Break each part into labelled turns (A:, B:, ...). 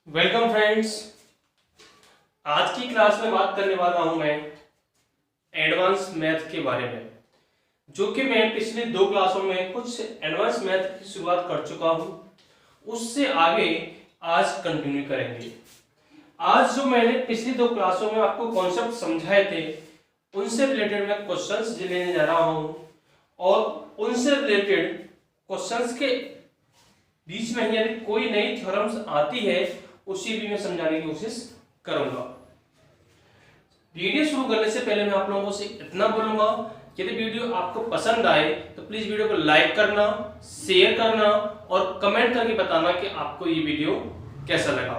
A: Welcome friends. आज की class में बात करने वाला हूं मैं एडवांस मैथ के बारे में, जो कि मैं पिछले दो क्लासों में कुछ एडवांस मैथ की शुरुआत कर चुका हूं। उससे आगे आज कंटिन्यू करेंगे। आज जो मैंने पिछली दो क्लासों में आपको कॉन्सेप्ट समझाए थे उनसे रिलेटेड मैं क्वेश्चंस लेने जा रहा हूं और उनसे रिलेटेड क्वेश्चंस के बीच में यदि कोई नई थ्योरम्स आती है उसी भी मैं समझाने की कोशिश करूंगा। वीडियो शुरू करने से पहले मैं आप लोगों से इतना बोलूंगा कि यदि वीडियो आपको पसंद आए तो प्लीज वीडियो को लाइक करना, शेयर करना और कमेंट करके बताना कि आपको ये वीडियो कैसा लगा।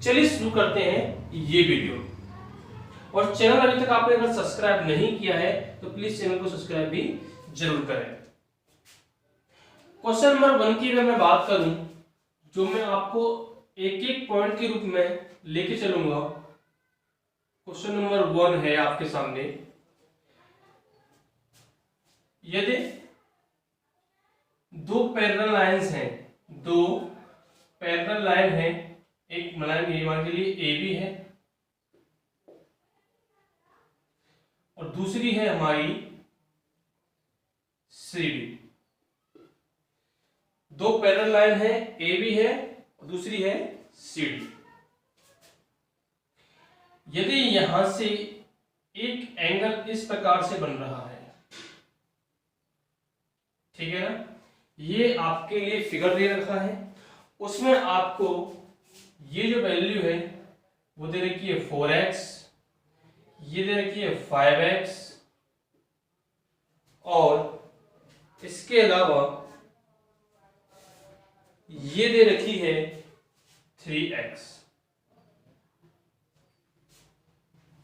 A: चलिए शुरू करते हैं ये वीडियो। और चैनल अभी तक आपने अगर सब्सक्राइब नहीं किया है तो प्लीज चैनल को सब्सक्राइब भी जरूर करें। क्वेश्चन नंबर 1 की अगर मैं बात करूं, जो मैं आपको एक एक पॉइंट के रूप में लेके चलूंगा। क्वेश्चन नंबर 1 है आपके सामने। यदि दो पैरेलल लाइंस हैं, दो पैरेलल लाइन है, एक लाइन ए मान के लिए ए बी है और दूसरी है हमारी सी डी। दो पैरेलल लाइन है, ए बी है और दूसरी है सी डी। यदि यहां से एक एंगल इस प्रकार से बन रहा है, ठीक है ना, ये आपके लिए फिगर दे रखा है। उसमें आपको ये जो वैल्यू है वो दे रखी है 4x, ये दे रखी है 5x और इसके अलावा ये दे रखी है 3x।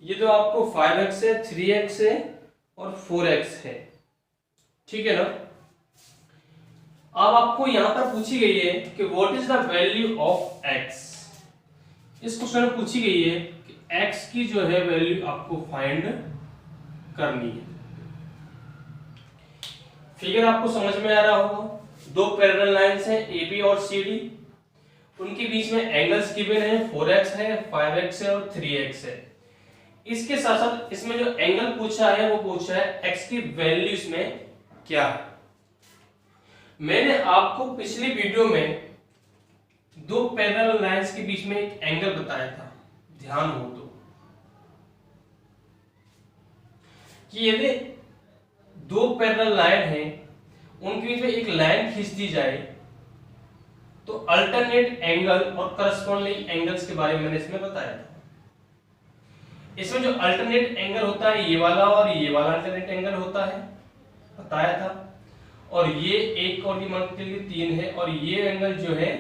A: ये तो आपको 5x है, 3x है और 4x है, ठीक है ना। अब आपको यहां पर पूछी गई है कि what is the value of x। इस क्वेश्चन में पूछी गई है कि x की जो है वैल्यू आपको फाइंड करनी है। फिगर आपको समझ में आ रहा होगा। दो पैरेलल लाइंस हैं ए बी और सी डी, उनके बीच में एंगल्स गिवन है, 4x है, 5x है और 3x है। इसके साथ साथ इसमें जो एंगल पूछा है वो पूछा है x की वैल्यू इसमें क्या है। मैंने आपको पिछली वीडियो में दो पैरेलल लाइंस के बीच में एक एंगल बताया था, ध्यान हो तो, कि यदि दो पैरेलल लाइन है उनके बीच में एक लाइन खींच दी जाए तो अल्टरनेट एंगल और करस्पॉन्डिंग एंगल्स के बारे में मैंने इसमें बताया था। इसमें जो अल्टरनेट एंगल होता है ये वाला और ये वाला अल्टरनेट एंगल होता है, बताया था। और ये एक और ये मान के लिए 3 है और ये एंगल जो है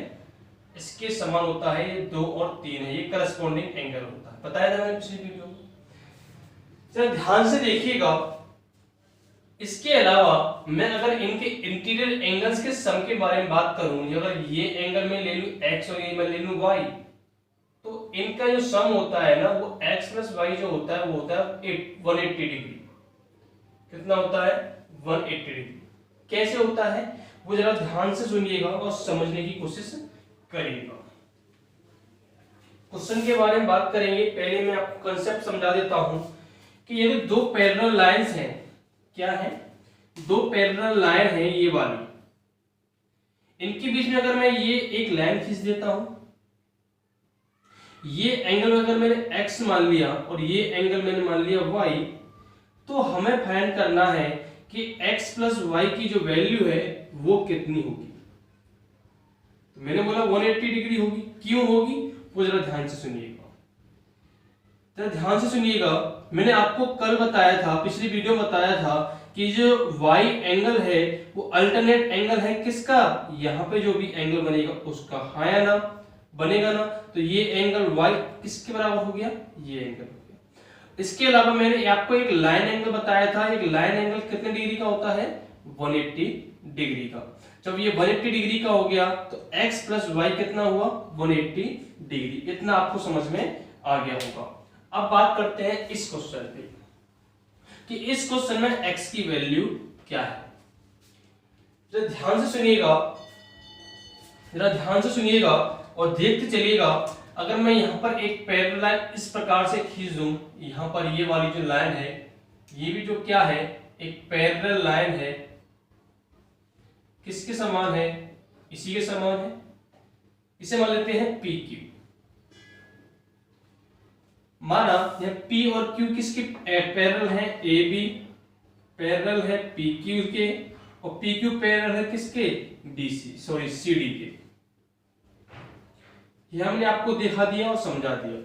A: इसके समान होता है, ये 2 और 3 है, ये करस्पॉन्डिंग एंगल होता है, बताया था मैंने पिछली वीडियो में। जरा ध्यान से देखिएगा। इसके अलावा मैं अगर इनके इंटीरियर एंगल्स के सम के बारे में बात करूं, अगर ये एंगल में ले लूं x और ये मैं ले लूं y, तो इनका जो सम होता है ना वो x प्लस y जो होता है वो होता है 180 डिग्री। कितना होता है? 180 डिग्री। कैसे होता है वो जरा ध्यान से सुनिएगा और समझने की कोशिश करिएगा। क्वेश्चन के बारे में बात करेंगे, पहले मैं आपको कंसेप्ट समझा देता हूं कि यदि दो पैरेलल लाइंस हैं, क्या है, दो पैरेलल लाइन है ये वाली, इनके बीच में अगर मैं ये एक लाइन खींच देता हूं, ये एंगल अगर मैंने x मान लिया और ये एंगल मैंने मान लिया y, तो हमें फाइंड करना है कि x प्लस y की जो वैल्यू है वो कितनी होगी। तो मैंने बोला 180 डिग्री होगी। क्यों होगी वो जरा ध्यान से सुनिएगा, जरा ध्यान से सुनिएगा। मैंने आपको कल बताया था, पिछली वीडियो बताया था कि जो y एंगल है वो अल्टरनेट एंगल है किसका, यहाँ पे जो भी एंगल बनेगा उसका, हाँ या ना, बनेगा ना। तो ये एंगल y किसके बराबर हो गया, ये एंगल हो गया। इसके अलावा मैंने आपको एक लाइन एंगल बताया था। एक लाइन एंगल कितने डिग्री का होता है, 180 डिग्री का। जब ये 180 डिग्री का हो गया तो x प्लस y कितना हुआ, 180 डिग्री। इतना आपको समझ में आ गया होगा। अब बात करते हैं इस क्वेश्चन पे कि इस क्वेश्चन में x की वैल्यू क्या है। जरा ध्यान से सुनिएगा, जरा ध्यान से सुनिएगा और देखते चलिएगा। अगर मैं यहाँ पर एक पैरेलल लाइन इस प्रकार से खींच दूं, यहाँ पर ये वाली जो लाइन है ये भी जो क्या है एक पैरेलल लाइन है, किसके समान है, इसी के समान है, इसे मान लेते हैं पी क्यू। माना यह पी और क्यू किसके पैरेलल है, ए बी पैरेलल है पी क्यू के, और पी क्यू पैरेलल है किसके, D C sorry C D के। यह हमने आपको दिखा दिया और समझा दिया।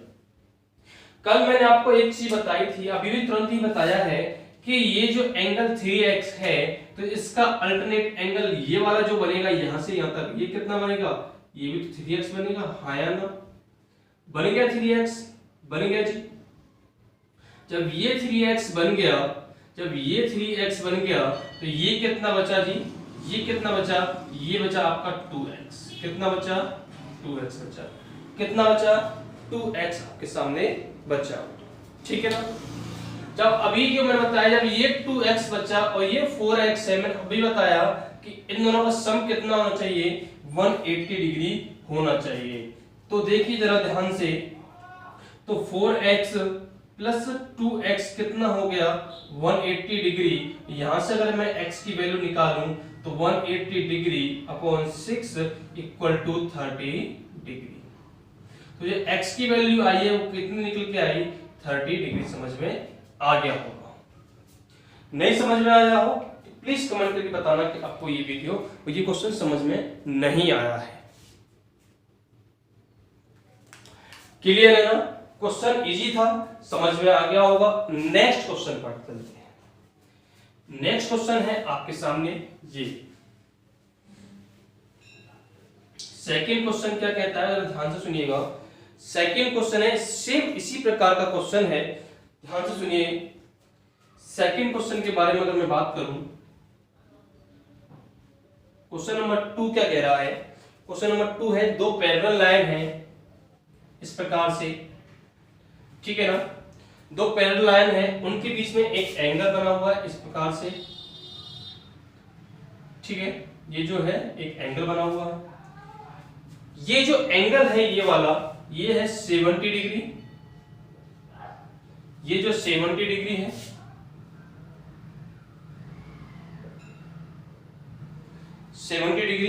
A: कल मैंने आपको एक चीज बताई थी, अभी भी तुरंत ही बताया है कि ये जो एंगल 3x है तो इसका अल्टरनेट एंगल ये वाला जो बनेगा यहां से यहां तक, ये कितना बनेगा, ये भी तो 3x बनेगा, हाँ या ना, बन गया 3x, बन गया जी। जब ये 3x बन गया, जब ये 3x बन गया तो ये कितना बचा जी, ये कितना बचा, ये बचा आपका 2x, कितना बचा, 2x बचा, कितना बचा, 2x आपके सामने बचा, ठीक है ना। जब अभी जो मैंने बताया, जब ये 2x बचा और ये 4x है, मैंने अभी बताया कि इन दोनों का सम कितना होना चाहिए, 180 डिग्री होना चाहिए। तो देखिए जरा ध्यान से, तो 4x प्लस 2x कितना हो गया, 180 डिग्री। यहां से अगर मैं x की वैल्यू निकालूं तो 180 degree upon 6 equal to 30 degree. तो ये x की वैल्यू आई है वो कितनी निकल के आई, 30 डिग्री। समझ में आ गया होगा, नहीं समझ में आया हो तो प्लीज कमेंट करके बताना कि आपको ये वीडियो और ये क्वेश्चन समझ में नहीं आया है। क्लियर है ना, क्वेश्चन इजी था, समझ में आ गया होगा। नेक्स्ट क्वेश्चन पढ़ते चलते हैं। नेक्स्ट क्वेश्चन है आपके सामने ये सेकंड क्वेश्चन क्या कहता है, ध्यान से सुनिएगा। सेकंड क्वेश्चन है सेम इसी प्रकार का क्वेश्चन है, ध्यान से सुनिए। सेकंड क्वेश्चन के बारे में अगर मैं बात करूं, क्वेश्चन नंबर 2 क्या कह रहा है, क्वेश्चन नंबर 2 है दो पैरेलल लाइन है इस प्रकार से, ठीक है ना, दो पैरेलल लाइन है, उनके बीच में एक एंगल बना हुआ है इस प्रकार से, ठीक है, ये जो है एक एंगल बना हुआ है। ये जो एंगल है ये वाला, ये है 70 डिग्री, ये जो 70 डिग्री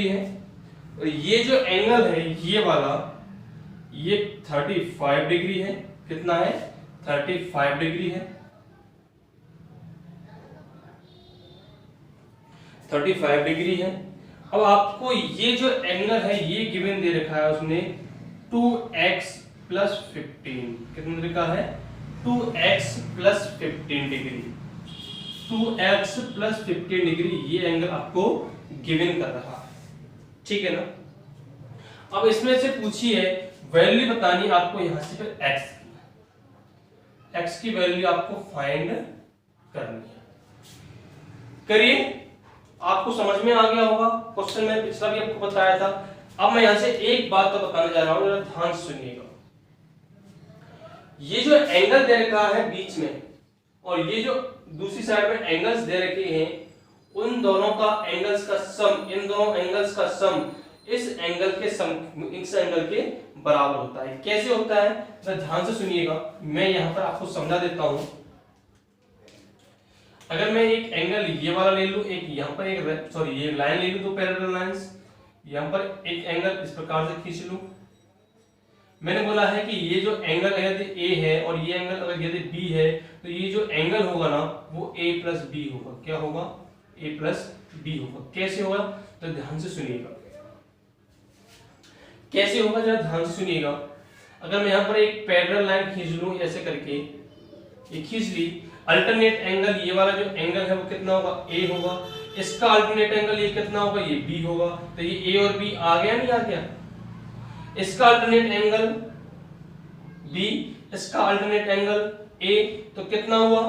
A: है, और ये जो एंगल है ये वाला, ये 35 डिग्री है। कितना है, 35 डिग्री है, 35 डिग्री है। अब आपको ये जो एंगल है ये गिवन दे रखा है उसने 2x प्लस 15, कितना लिखा है, 2x plus 15 degree, 2x plus 15 degree ये एंगल आपको गिवन कर रहा है, ठीक है ना। अब इसमें से पूछिए वैल्यू बतानी आपको, यहां से फिर x की वैल्यू आपको फाइंड करनी है। करिए, आपको समझ में आ गया होगा। क्वेश्चन में पिछला भी आपको बताया था। अब मैं यहां से एक बात तो बताने जा रहा हूं, जरा ध्यान से सुनिएगा। ये जो एंगल दे रखा है बीच में और ये जो दूसरी साइड में एंगल्स दे रखे हैं, उन दोनों का एंगल्स का सम, इन दोनों एंगल्स का सम इस एंगल के सम, इस एंगल के बराबर होता है। कैसे होता है, तो ध्यान से सुनिएगा, मैं यहां पर आपको समझा देता हूं। अगर मैं एक एंगल ये वाला ले लूं, एक यहां पर एक सॉरी ये लाइन ले लूं, दो पैरेलल लाइंस, यहां पर एक एंगल इस प्रकार से खींच लूं। मैंने बोला है कि ये जो एंगल यदि A है और ये एंगल अगर यदि B है, तो ये जो एंगल होगा ना वो A प्लस B होगा। क्या होगा, A प्लस B होगा। कैसे होगा, तो ध्यान से सुनिएगा, कैसे होगा जरा ध्यान से सुनिएगा। अगर मैं यहाँ पर एक पैरेलल लाइन खींच लूं ऐसे करके, ये खींच ली, अल्टरनेट एंगल ये वाला जो एंगल है वो कितना होगा, A होगा। इसका अल्टरनेट एंगल ये कितना होगा, ये B होगा। तो ये A और B आ गया, नहीं आ गया। इसका अल्टरनेट एंगल B, इसका अल्टरनेट एंगल A, तो कितना हुआ,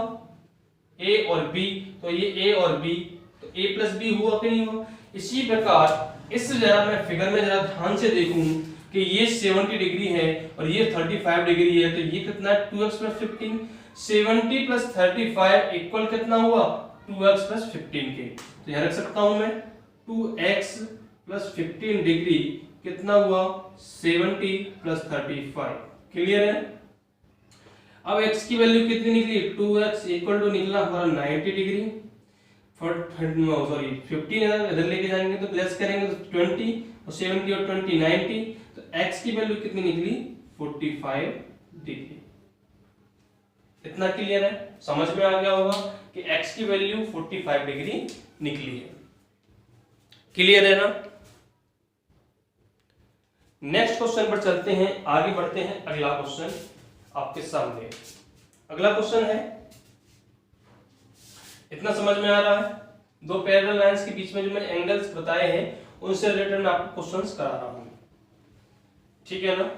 A: A और B, तो ये A और B, तो A प्लस B हुआ कि नहीं हुआ। इसी प्रकार इस जरा मैं फिगर में जरा ध्यान से देखूं कि ये 70 डिग्री है और ये 35 डिग्री है, तो ये कितना है, 2x प्लस 15, 70 प्लस 35 इक्वल कितना हुआ, 2x प्लस 15 के। तो यहां रख सकता हूं मैं 2x प्लस 15 डिग्री कितना हुआ 70 प्लस 35। क्लियर है। अब x की वैल्यू कितनी निकली 2x इक्वल टू निकला हमारा 90 डिग्री। सॉरी 15 इधर लेके जाएंगे तो प्लस करेंगे तो 20 और 70 और 20 90, तो x की वैल्यू कितनी निकली 45 डिग्री। इतना क्लियर है, समझ में आ गया होगा कि x की वैल्यू 45 डिग्री निकली है। क्लियर है ना। नेक्स्ट क्वेश्चन पर चलते हैं, आगे बढ़ते हैं। अगला क्वेश्चन आपके सामने, अगला क्वेश्चन है, इतना समझ में आ रहा है, दो पैरेलल लाइंस के बीच में जो मैंने एंगल्स बताए हैं उनसे रिलेटेड मैं आपको क्वेश्चंस करा रहा हूं, ठीक है ना।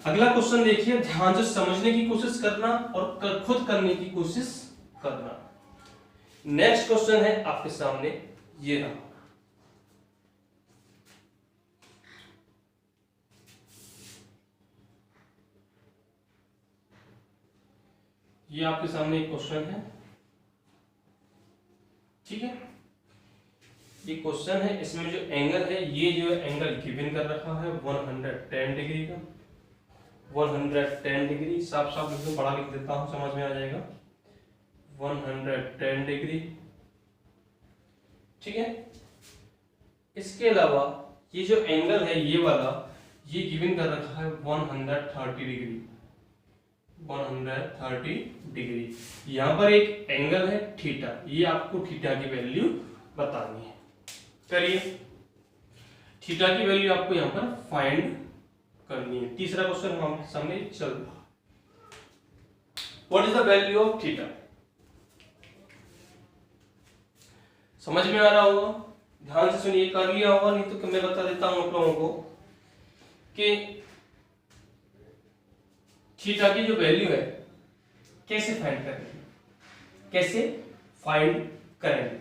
A: अगला क्वेश्चन देखिए, ध्यान से समझने की कोशिश करना और खुद करने की कोशिश करना। नेक्स्ट क्वेश्चन है आपके सामने, ये रहा। ये आपके सामने एक क्वेश्चन है, ठीक है। ये क्वेश्चन है, इसमें जो एंगल है, ये जो एंगल गिवन कर रखा है 110 डिग्री का, 110 डिग्री, साफ साफ लिख दो, बड़ा लिख देता हूं, समझ में आ जाएगा। 110 डिग्री, ठीक है। इसके अलावा ये जो एंगल है ये वाला, ये गिवन कर रखा है 130 डिग्री, 130 डिग्री। यहां पर एक एंगल है थीटा, ये आपको थीटा की वैल्यू बतानी है। करिए, थीटा की वैल्यू आपको यहां पर फाइंड करनी है। तीसरा क्वेश्चन हमारे सामने चल रहा, what is the value of theta. समझ में आ रहा होगा, ध्यान से सुनिए, कर लिया होगा, नहीं तो मैं बता देता हूं आप लोगों को कि थीटा की जो वैल्यू है कैसे फाइंड करेंगे, कैसे फाइंड करेंगे।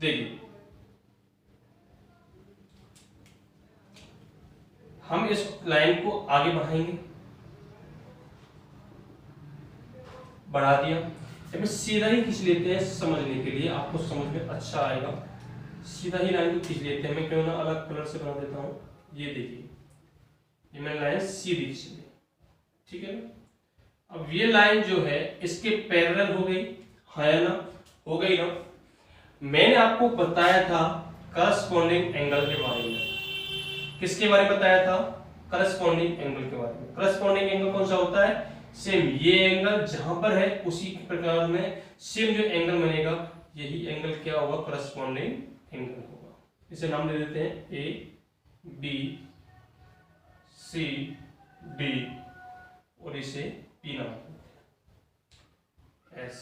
A: देखिए, हम इस लाइन को आगे बढ़ाएंगे, बढ़ा दिया, अब सीधा ही खींच लेते हैं समझने के लिए, आपको समझ में अच्छा आएगा। सीधा ही लाइन को खींच लेते हैं, मैं क्यों ना अलग कलर से बना देता हूं। ये देखिए, ये मैंने लाइन सीधी खींच ली, ठीक है ना। अब ये लाइन जो है इसके पैरेलल हो गई, है ना, हो गई ना। मैंने आपको बताया था करस्पॉन्डिंग एंगल के बारे में। किसके बारे में बताया था? करस्पॉन्डिंग एंगल के बारे में। करस्पॉन्डिंग एंगल कौन सा होता है? सेम ये एंगल जहां पर है उसी प्रकार में सेम जो एंगल बनेगा यही एंगल क्या होगा? करस्पॉन्डिंग एंगल होगा। इसे नाम दे देते हैं ए बी सी डी और इसे पी नाम देते हैं एस।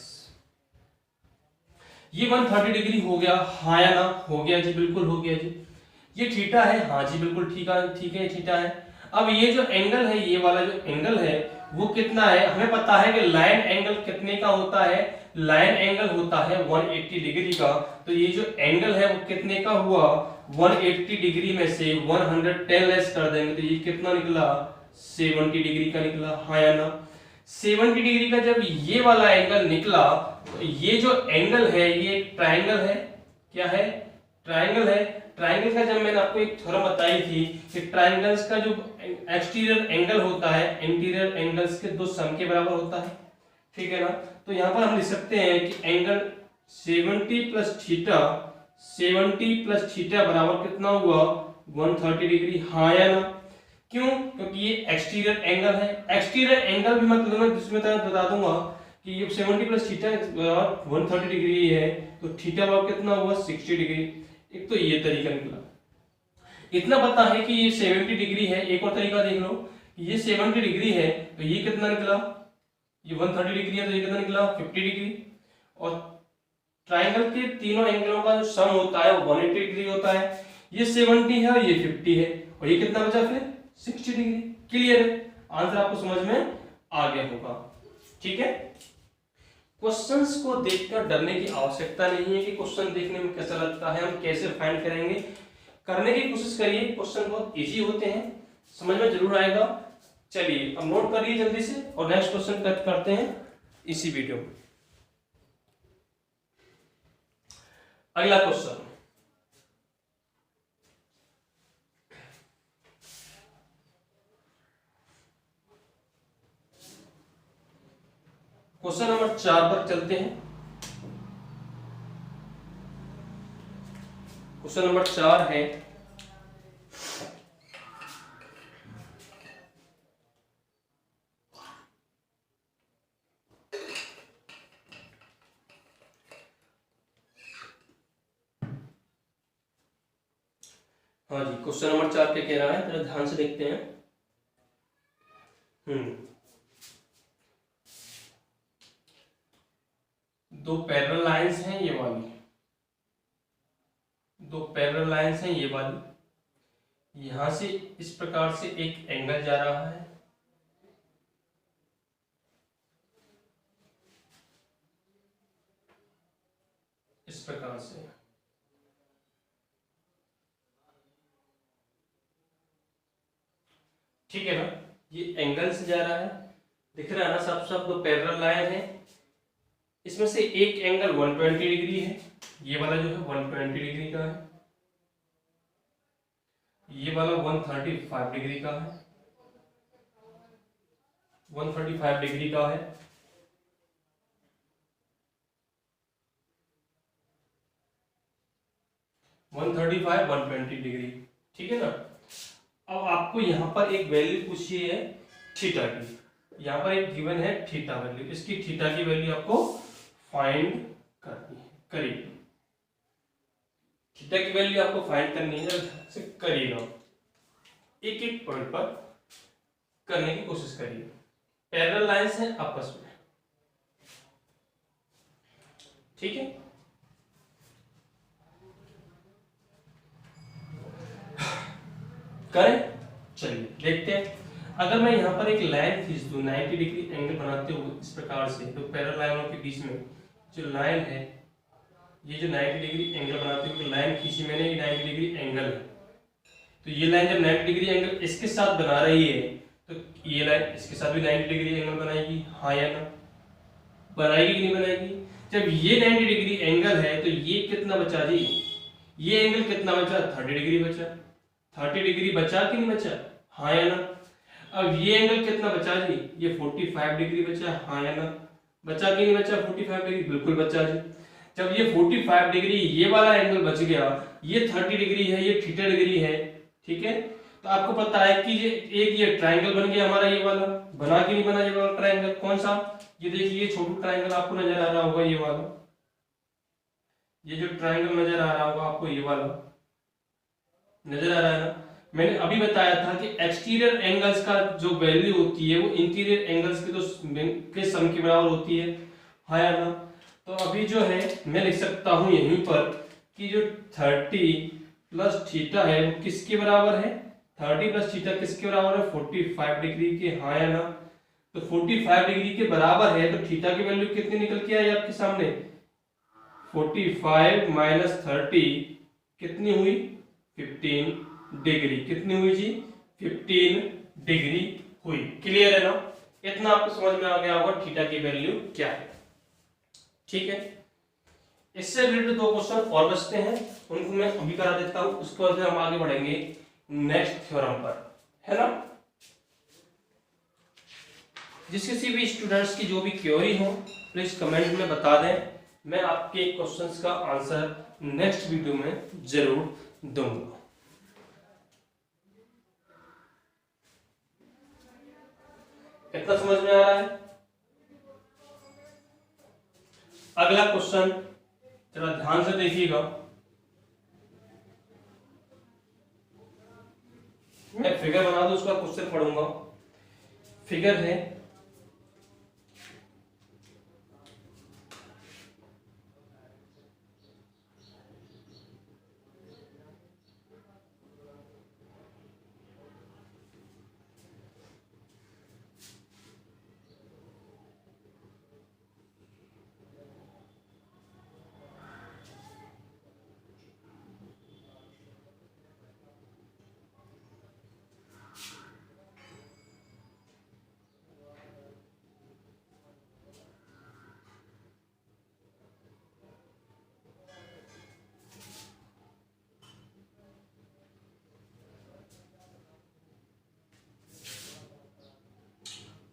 A: ये 130 डिग्री हो गया, हाँ या ना? हो गया जी, बिल्कुल हो गया जी। ये थीटा है, हाँ जी बिल्कुल ठीक है थीटा है। अब ये जो एंगल है, ये वाला जो एंगल है वो कितना है? हमें पता है कि लाइन एंगल कितने का होता है? लाइन एंगल होता है 180 डिग्री का। तो ये जो एंगल है वो कितने का हुआ? 180 डिग्री में से 110 लेस कर देंगे तो ये कितना निकला? 70 डिग्री का निकला, हाँ या ना? 70 डिग्री का जब ये वाला एंगल निकला तो ये जो एंगल है ये एक ट्रायंगल है। क्या है? ट्रायंगल है। ट्रायंगल का जब मैंने आपको एक थ्योरम बताई थी कि ट्रायंगल्स का जो एक्सटीरियर एंगल होता है इंटीरियर एंगल्स के दो सम के बराबर होता है, ठीक है ना? तो यहां पर हम लिख सकते हैं कि angle 70 plus theta, 70 plus theta बराबर कितना हुआ? 130 डिग्री, हाँ या ना? क्यों? क्योंकि ये एक्सटीरियर एंगल है। एक्सटीरियर एंगल भी मतलब मैं जिसमें बता दूंगा कि ये 70 प्लस थीटा 130 डिग्री है तो थीटा बराबर कितना हुआ? 60 डिग्री। एक तो ये तरीका निकला। इतना पता है कि ये 70 डिग्री है। एक और तरीका देख लो, ये 70 डिग्री है तो ये कितना निकला? ये 130 डिग्री है तो ये कितना निकला? 50 डिग्री। और ट्रायंगल के तीनों एंगलों का जो सम होता है वो 180 डिग्री होता है। ये 70 है और ये 50 है और ये कितना बचा फिर? 60 डिग्री। क्लियर है? आंसर आपको समझ में आ गया होगा, ठीक है? क्वेश्चंस को देखकर डरने की आवश्यकता नहीं है कि क्वेश्चन देखने में कैसा लगता है, हम कैसे फाइंड करेंगे। करने की कोशिश करिए, क्वेश्चन बहुत इजी होते हैं, समझ में जरूर आएगा। चलिए अब नोट करिए जल्दी से और नेक्स्ट क्वेश्चन करते हैं। इसी वीडियो में। अगला क्वेश्चन, क्वेश्चन नंबर 4 पर चलते हैं। क्वेश्चन नंबर 4 है, हाँ जी, क्वेश्चन नंबर 4 क्या कह रहा है, जरा ध्यान से देखते हैं। दो पैरेलल लाइंस हैं, ये वाली दो पैरेलल लाइंस हैं, ये वाली, यहां से इस प्रकार से एक एंगल जा रहा है, इस प्रकार से, ठीक है ना। ये एंगल से जा रहा है, दिख रहा है ना साफ साफ, दो पैरेलल लाइन है, इसमें से एक एंगल 120 डिग्री है, ये वाला जो है 120 डिग्री का है, ये वाला 135 डिग्री का है, 135 डिग्री का है, वन 120 डिग्री, ठीक है ना। अब आपको यहां पर एक वैल्यू पूछी है थीटा की, यहां पर एक गिवन है थीटा वैल्यू, इसकी थीटा की वैल्यू आपको फाइंड करनी है, करिए। थीटा की वैल्यू आपको फाइंड करनी है, से करिएगा, एक एक पॉइंट पर करने की कोशिश करिए। पैरेलल लाइंस हैं आपस में, ठीक है। करें, चलिए देखते हैं। अगर मैं यहाँ पर एक लाइन खींच दूं 90 डिग्री एंगल बनाते हुए इस प्रकार से, तो पैरेलल लाइनों के बीच में जो लाइन है, ये जो 90 डिग्री एंगल बनाते हुए लाइन खींची मैंने, ये 90 डिग्री एंगल है, तो ये लाइन जब 90 डिग्री एंगल इसके साथ बना रही है, तो ये लाइन इसके साथ भी 90 डिग्री एंगल बनाएगी, हाँ या ना, बनाएगी कि नहीं बनाएगी। जब ये 90 डिग्री एंगल है, तो ये कितना बचा जी, ये एंगल कितना बचा, 30 डिग्री बचा, 30 डिग्री बचा कि नहीं बचा, हाँ या ना। अब ये एंगल कितना बचा जी, ये 45 डिग्री बचा, हाँ या ना, बचा कि नहीं बचा, 45 डिग्री बिल्कुल बचा जी। जब ये 45 डिग्री ये वाला एंगल बच गया, ये 30 डिग्री है, ये थीटा डिग्री है, ठीक है। तो आपको पता है कि ये ट्रायंगल बन गया हमारा, ये वाला बना कि नहीं बना, ये वाला ट्रायंगल कौन सा, ये देखिए, ये छोटू ट्रायंगल आपको नजर आ रहा होगा, ये वाला, ये जो ट्रायंगल नजर आ रहा होगा आपको, ये वाला नजर आ रहा है ना। मैंने अभी बताया था कि एक्सटीरियर एंगल्स का जो वैल्यू होती है वो इंटीरियर एंगल्स के के सम के बराबर होती है, हाँ या ना। तो अभी जो है मैं लिख सकता हूं यहीं पर कि जो 30 प्लस थीटा है वो किसके बराबर है, 30 प्लस थीटा किसके बराबर है, 45 डिग्री के, हाँ या ना। तो 45 डिग्री के बराबर है, तो थीटा की वैल्यू कितनी निकल के आई आपके सामने, 45 माइनस 30 कितनी हुई, 15 डिग्री, कितनी हुई जी, 15 डिग्री हुई। क्लियर है ना, इतना आपको समझ में आ गया होगा थीटा की वैल्यू क्या है, ठीक है। इससे रिलेटेड दो क्वेश्चन और बचते हैं, उनको मैं अभी करा देता हूं, उसके बाद हम आगे बढ़ेंगे नेक्स्ट थ्योरम पर, है ना। जिस किसी भी स्टूडेंट्स की जो भी क्वेरी हो प्लीज कमेंट में बता दें, मैं आपके क्वेश्चंस का आंसर नेक्स्ट वीडियो में जरूर दूंगा। कितना समझ में आ रहा है। अगला क्वेश्चन जरा ध्यान से देखिएगा, मैं फिगर बना दूं उसका क्वेश्चन पढ़ूंगा। फिगर है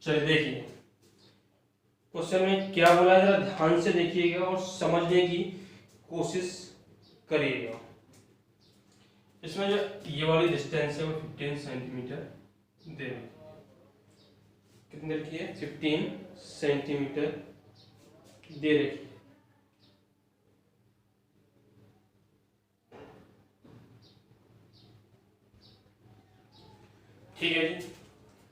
A: चलिए देखिए क्वेश्चन में क्या बोला है, जरा ध्यान से देखिएगा और समझने की कोशिश करिएगा। इसमें जो ये वाली डिस्टेंस है वो 15 सेंटीमीटर दे रही है। कितने रखी है? 15 सेंटीमीटर दे रखी है। ठीक है जी,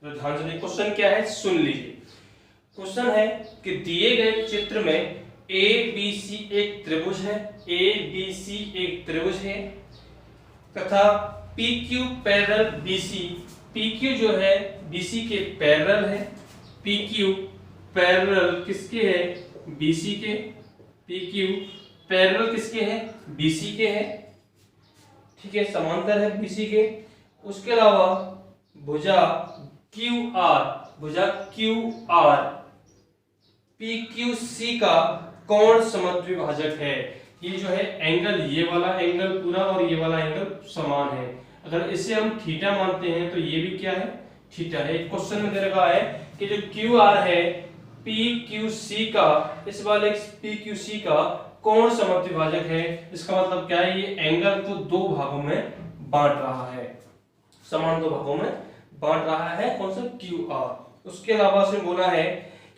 A: तो ध्यान से देखिए क्वेश्चन क्या है, सुन लीजिए। क्वेश्चन है कि दिए गए चित्र में ए बी सी एक त्रिभुज है, ए बी सी एक त्रिभुज है तथा P Q parallel B C, P Q जो है बी सी के पैरेलल है, पी क्यू पैरेलल किसके है? बी सी के, पी क्यू पैरेलल किसके है? बी सी के है, ठीक है, समांतर है बी सी के। उसके अलावा भुजा क्यू आर, भुजा Q R P Q C का कोण समद्विभाजक है। ये जो है एंगल, ये वाला एंगल पूरा और ये वाला एंगल समान है। अगर इसे हम थीटा मानते हैं तो ये भी क्या है? थीटा है। क्वेश्चन में दे रखा है कि जो क्यू आर है पी क्यू सी का, इस वाले पी क्यू सी का कोण समद्विभाजक है। इसका मतलब क्या है? ये एंगल को दो भागों में बांट रहा है, समान दो भागों में बांट रहा है। कौन सा? Q R. उसके अलावा उसने बोला है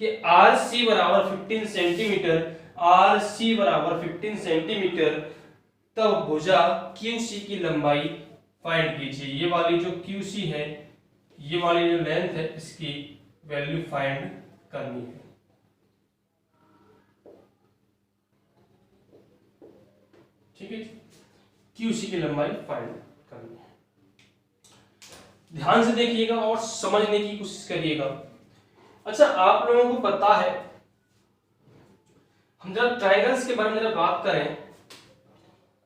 A: कि आर सी बराबर 15 सेंटीमीटर, आर सी बराबर 15 सेंटीमीटर, तब भुजा क्यू सी की लंबाई फाइंड कीजिए। ये वाली जो क्यू सी है, ये वाली जो लेंथ है, इसकी वैल्यू फाइंड करनी है। ठीक है, क्यू सी की लंबाई फाइंड करनी है। ध्यान से देखिएगा और समझने की कोशिश करिएगा। अच्छा, आप लोगों को पता है, हम जरा ट्रायंगल्स के बारे में जरा बात करें।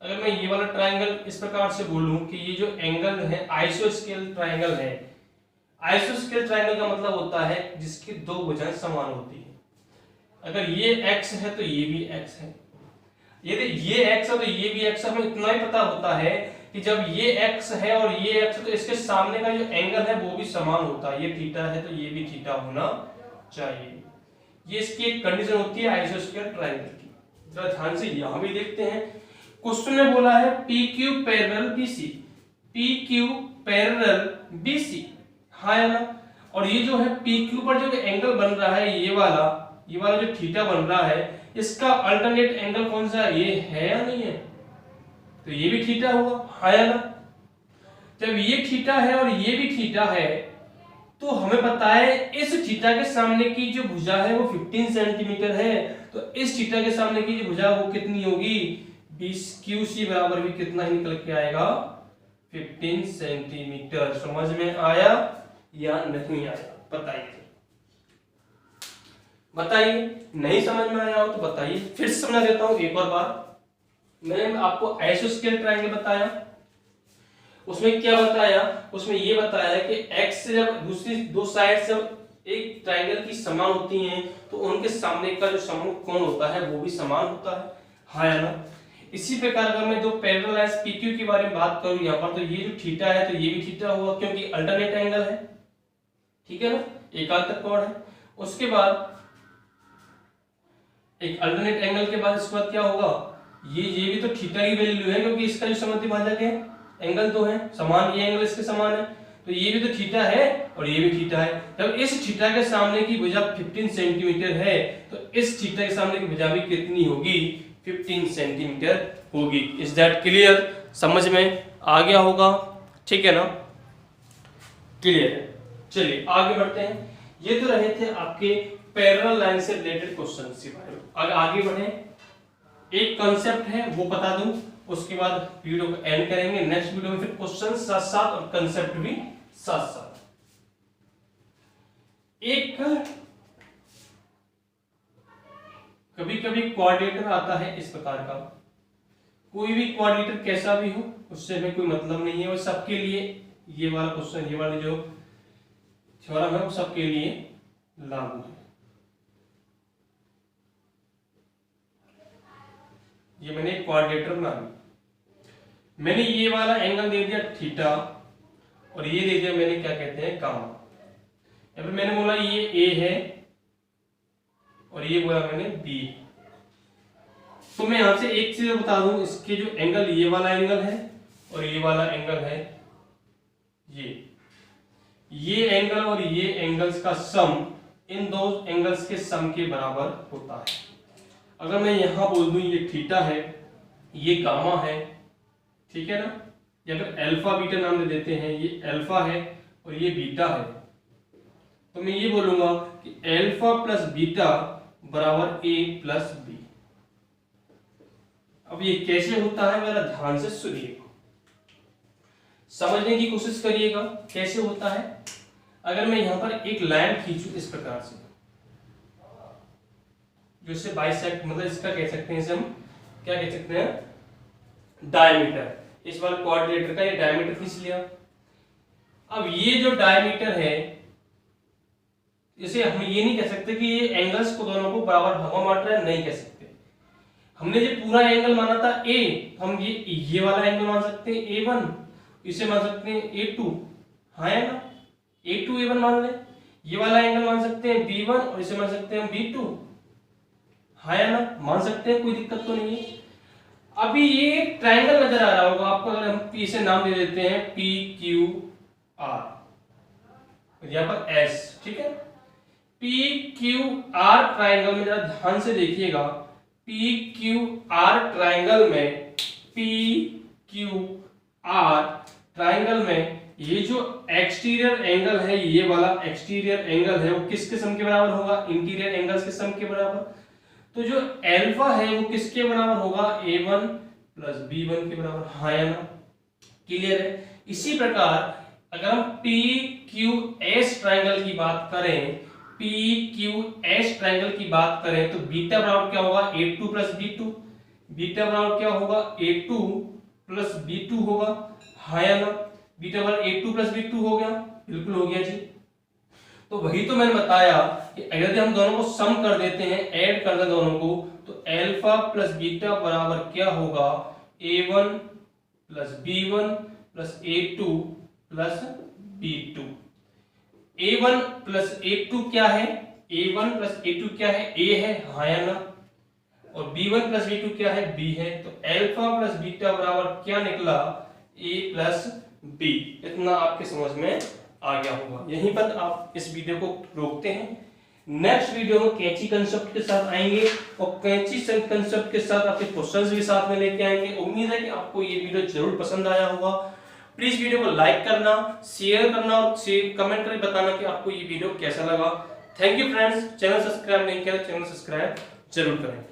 A: अगर मैं ये वाला ट्रायंगल इस प्रकार से बोलूं कि ये जो एंगल है आइसोस्केल ट्रायंगल है। आइसोस्केल ट्रायंगल का मतलब होता है जिसकी दो भुजाएं समान होती है। अगर ये x है तो ये भी x है, यदि ये x है तो ये भी x है। हमें इतना ही पता होता है कि जब ये x है और ये x है तो इसके सामने का जो एंगल है वो भी समान होता है। ये थीटा है तो ये भी थीटा होना चाहिए। ये इसकी एक कंडीशन होती है आइसोस्केल ट्रायंगल की। जरा ध्यान से यहां भी देखते हैं। क्वेश्चन में बोला है P Q parallel B C, P Q parallel B C, हाँ है ना। और ये जो है पी क्यू पर जो एंगल बन रहा है, ये वाला जो थीटा बन रहा है, इसका अल्टरनेट एंगल कौन सा है? ये है या नहीं है? तो ये भी थीटा होगा, हाँ या ना। जब ये थीटा है और ये भी थीटा है तो हमें पता है इस थीटा के सामने की जो भुजा है वो 15 सेंटीमीटर है। तो इस थीटा के सामने की जो भुजा वो कितनी होगी? 20 क्यू सी बराबर भी कितना ही निकल के आएगा? 15 सेंटीमीटर। समझ में आया या नहीं आया? बताइए, बताइए। नहीं समझ में आया हो तो बताइए, फिर से समझा देता हूं एक और बार। मैंने आपको आइसोस्केल ट्रायंगल बताया, उसमें क्या बताया? उसमें ये बताया कि x से जब दूसरी दो साइड से एक ट्रायंगल की समान होती हैं तो उनके सामने का जो सम्मुख कोण होता है वो भी समान होता है, हाँ या ना। इसी प्रकार अगर मैं दो पैरेलल लाइंस PQ के बारे में बात करूं यहाँ पर, तो ये जो थीटा है तो ये भी थीटा होगा क्योंकि अल्टरनेट एंगल है, ठीक है ना, एकांतर कोण है। उसके बाद एक अल्टरनेट एंगल के बाद इसके बाद क्या होगा? ये भी तो थीटा की वैल्यू है क्योंकि इसका जो समद्विभाजक है एंगल तो है समान, ये एंगल इसके समान है, तो ये भी तो थीटा है और ये भी थीटा है। जब इस थीटा के सामने की भुजा 15 सेंटीमीटर है तो इस थीटा के सामने की भुजा भी कितनी होगी? 15 सेंटीमीटर होगी। Is that clear? समझ में आ गया होगा, ठीक है ना, क्लियर है। चलिए आगे बढ़ते हैं। ये तो रहे थे आपके पैरेलल लाइन से रिलेटेड क्वेश्चंस के बारे में। अगर आगे बढ़े, एक कांसेप्ट है वो बता दूं, उसके बाद वीडियो को एंड करेंगे। नेक्स्ट वीडियो में फिर क्वेश्चन साथ साथ और कांसेप्ट भी साथ साथ। एक कभी कभी क्वाड्रेटर आता है इस प्रकार का, कोई भी क्वाड्रेटर कैसा भी हो उससे हमें कोई मतलब नहीं है, वो सबके लिए ये वाला क्वेश्चन, ये वाली जो थ्योरम है वो सबके लिए लागू है। ये मैंने क्वाड्रेटर बना दिया, मैंने ये वाला एंगल दे दिया थीटा और ये दे दिया मैंने क्या कहते हैं गामा। या फिर मैंने बोला ये ए है और ये बोला मैंने बी। तो मैं यहां से एक चीज बता दूं, इसके जो एंगल, ये वाला एंगल है और ये वाला एंगल है, ये एंगल और ये एंगल्स का सम इन दो एंगल्स के सम के बराबर होता है। अगर मैं यहां बोल दूं ये थीटा है, ये गामा है, ठीक है ना, या फिर अल्फा बीटा नाम दे देते हैं, ये अल्फा है और ये बीटा है, तो मैं ये बोलूंगा कि अल्फा प्लस बीटा बराबर ए प्लस बी। अब ये कैसे होता है मेरा ध्यान से सुनिएगा, समझने की कोशिश करिएगा कैसे होता है। अगर मैं यहां पर एक लाइन खींचूं इस प्रकार से, जो इससे बाइसेक्ट, मतलब इसका कह सकते हैं, इसे हम क्या कह सकते हैं, डायमीटर। इस बार क्वाड्रिलेटर का ये डायमीटर खींच लिया। अब ये जो डायमीटर है, इसे हम ये नहीं कह सकते कि ये एंगल्स को दोनों को बराबर भागों बांट रहा है, नहीं कह सकते। हमने जो पूरा एंगल माना था ए, हम ये वाला एंगल मान सकते हैं A1, इसे मान सकते हैं A2, हाँ है ना, A2 A1 मान ले। ये वाला एंगल मान सकते हैं B1 और इसे मान सकते हैं B2, हाँ है ना, मान सकते हैं, कोई दिक्कत तो नहीं है। अभी ये ट्रायंगल नजर आ रहा होगा आपको, अगर हम इसे नाम दे देते हैं PQR, यहाँ पर S, ठीक है। PQR ट्रायंगल में जरा ध्यान से देखिएगा, PQR ट्रायंगल में, PQR ट्रायंगल में ये जो एक्सटीरियर एंगल है, ये वाला एक्सटीरियर एंगल है, वो किसके सम के बराबर होगा, इंटीरियर एंगल्स के सम के बराबर। तो जो अल्फा है वो किसके बराबर होगा, A1 प्लस B1 के बराबर, हाँ या ना, क्लियर है। इसी प्रकार अगर हम PQS ट्रायंगल की बात करें, PQS ट्रायंगल की बात करें, तो बीटा बराबर क्या होगा, A2 प्लस B2, बीटा बराबर क्या होगा, A2 प्लस B2 होगा, हाँ या ना, बीटा बराबर A2 प्लस B2 हो गया, बिल्कुल हो गया जी। तो वही तो मैंने बताया कि अगर हम दोनों को सम कर देते हैं, ऐड कर दें दोनों को, तो अल्फा प्लस बीटा बराबर क्या होगा, A1 plus B1 plus A2 plus B2। A1 plus A2 क्या है, A1 प्लस A2 क्या है, A है, हाँ या ना, और B1 प्लस B2 क्या है, B है। तो अल्फा प्लस बीटा बराबर क्या निकला, A प्लस B। इतना आपके समझ में आ गया होगा। यहीं पर आप इस वीडियो को रोकते हैं। नेक्स्ट वीडियो में कैंची कंसेप्ट के साथ आएंगे और कैंची कंसेप्ट के साथ आपके क्वेश्चंस भी साथ में लेके आएंगे। उम्मीद है कि आपको ये वीडियो जरूर पसंद आया होगा। प्लीज वीडियो को लाइक करना, शेयर करना और कमेंट करके बताना कि आपको ये वीडियो कैसा लगा। Thank you friends. Channel subscribe नहीं किया तो चैनल सब्सक्राइब जरूर करें।